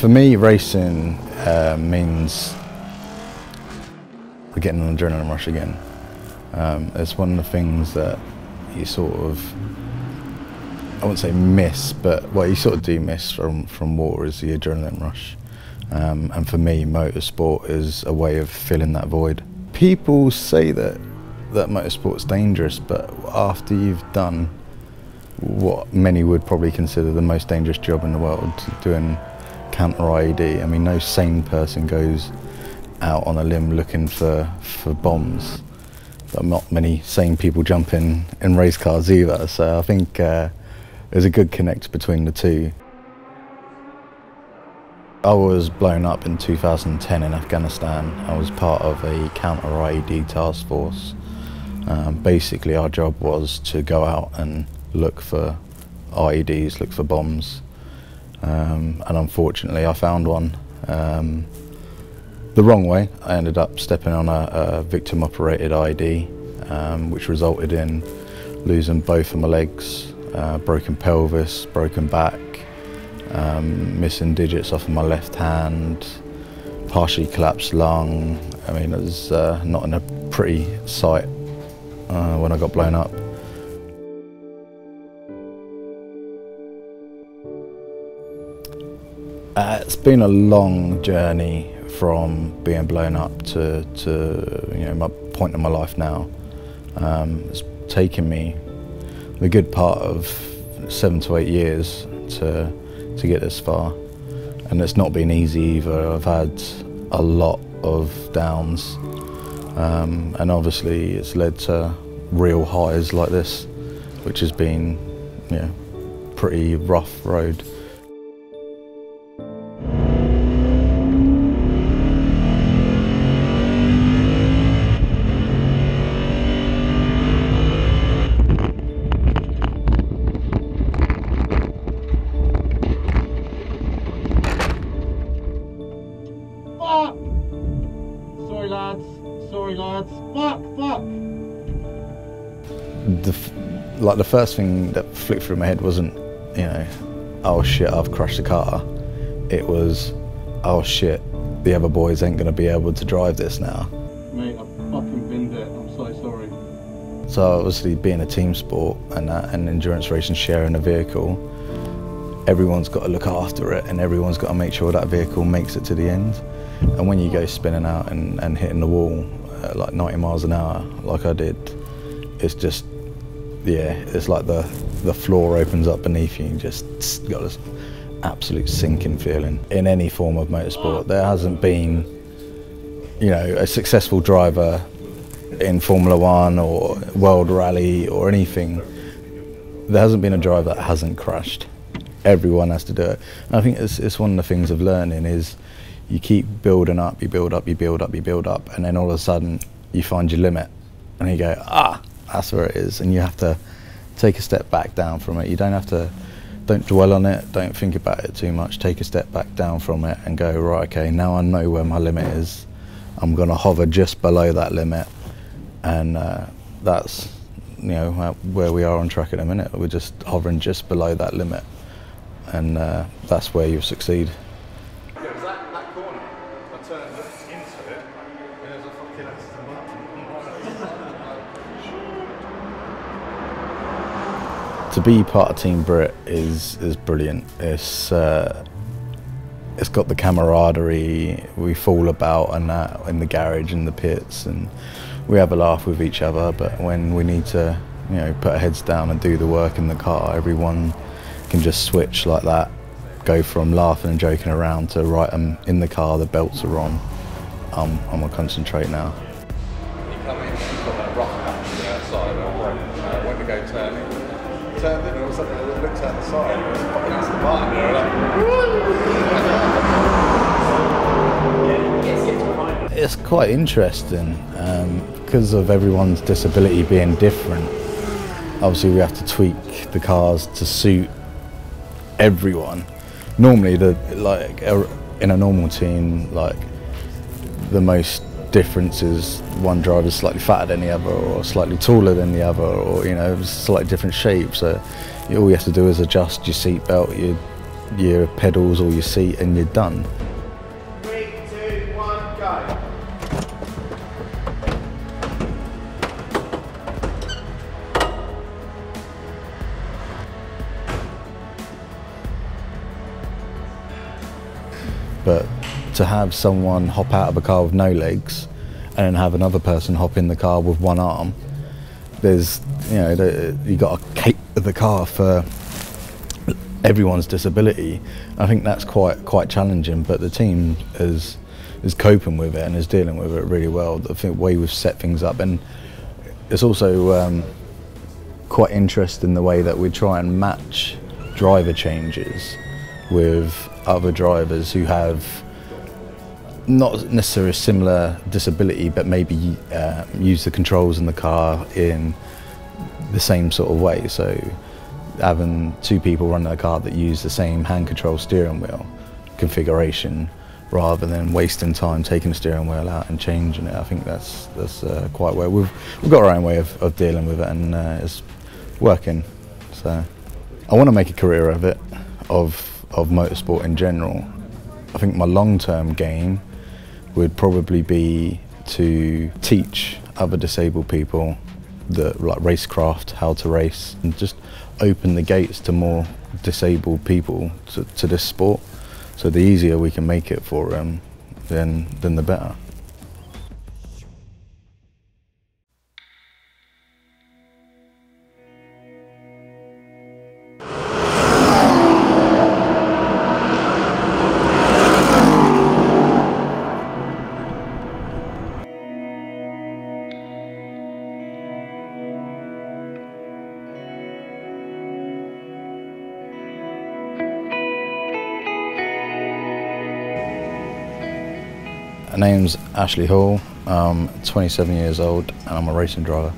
For me, racing means we're getting an adrenaline rush again. It's one of the things that you sort of, I wouldn't say miss, but what you sort of do miss from war is the adrenaline rush. And for me, motorsport is a way of filling that void. People say that motorsport's dangerous, but after you've done what many would probably consider the most dangerous job in the world, doing counter-IED, I mean, no sane person goes out on a limb looking for bombs. But not many sane people jump in race cars either, so I think there's a good connect between the two. I was blown up in 2010 in Afghanistan. I was part of a counter-IED task force. Basically our job was to go out and look for IEDs, look for bombs. And unfortunately I found one the wrong way. I ended up stepping on a victim-operated IED, which resulted in losing both of my legs, broken pelvis, broken back, missing digits off of my left hand, partially collapsed lung. I mean, it was not in a pretty sight when I got blown up. It's been a long journey from being blown up to my point in my life now. It's taken me the good part of 7 to 8 years to get this far, and it's not been easy either. I've had a lot of downs, and obviously it's led to real highs like this, which has been pretty rough road. Sorry lads, fuck! The first thing that flicked through my head wasn't, oh shit, I've crashed the car. It was, oh shit, the other boys ain't gonna be able to drive this now. Mate, I've fucking binned it, I'm so sorry. So obviously being a team sport and endurance racing, sharing a vehicle, everyone's got to look after it and everyone's got to make sure that vehicle makes it to the end. And when you go spinning out and hitting the wall at like 90 miles an hour, like I did, it's just, it's like the floor opens up beneath you and just got this absolute sinking feeling. In any form of motorsport, there hasn't been, a successful driver in Formula One or World Rally or anything. There hasn't been a driver that hasn't crashed. Everyone has to do it. And I think it's one of the things of learning is you keep building up, you build up, you build up, you build up, and then all of a sudden you find your limit and you go, that's where it is, and you have to take a step back down from it. You don't dwell on it, don't think about it too much, take a step back down from it and go, right, okay, now I know where my limit is. I'm gonna hover just below that limit, and that's where we are on track at the minute. We're just hovering just below that limit, and that's where you'll succeed. Yeah, it was that corner. I turned into it, and there's a fucking Aston Martin. To be part of Team BRIT is brilliant. It's got the camaraderie. We fall about and that in the garage, in the pits, and we have a laugh with each other. But when we need to, put our heads down and do the work in the car, everyone can just switch like that, go from laughing and joking around to right, I'm in the car, the belts are on, I'm gonna concentrate now. You come in, you've got that rough patch to the outside, and when we go turning, turned in and all of a sudden I looked out the side and it was fucking Aston Martin there, It's quite interesting because of everyone's disability being different. Obviously we have to tweak the cars to suit everyone. Normally, in a normal team, the most difference is one driver's slightly fatter than the other, or slightly taller than the other, or slightly different shape. So all you have to do is adjust your seat belt, your your pedals or your seat and you're done. 3, 2, 1, go. But to have someone hop out of a car with no legs and then have another person hop in the car with one arm, there's, you know, you got to cater the car for everyone's disability. I think that's quite challenging, but the team is coping with it and is dealing with it really well. I think the way we've set things up, and it's also quite interesting the way that we try and match driver changes with other drivers who have not necessarily a similar disability, but maybe use the controls in the car in the same sort of way. So having two people running a car that use the same hand control steering wheel configuration, rather than wasting time taking the steering wheel out and changing it, I think that's quite well. We've got our own way of dealing with it, and it's working. So I want to make a career of it, of motorsport in general. I think my long-term game would probably be to teach other disabled people that like racecraft, how to race, and just open the gates to more disabled people to this sport. So the easier we can make it for them, then the better. My name's Ashley Hall, I'm 27 years old and I'm a racing driver.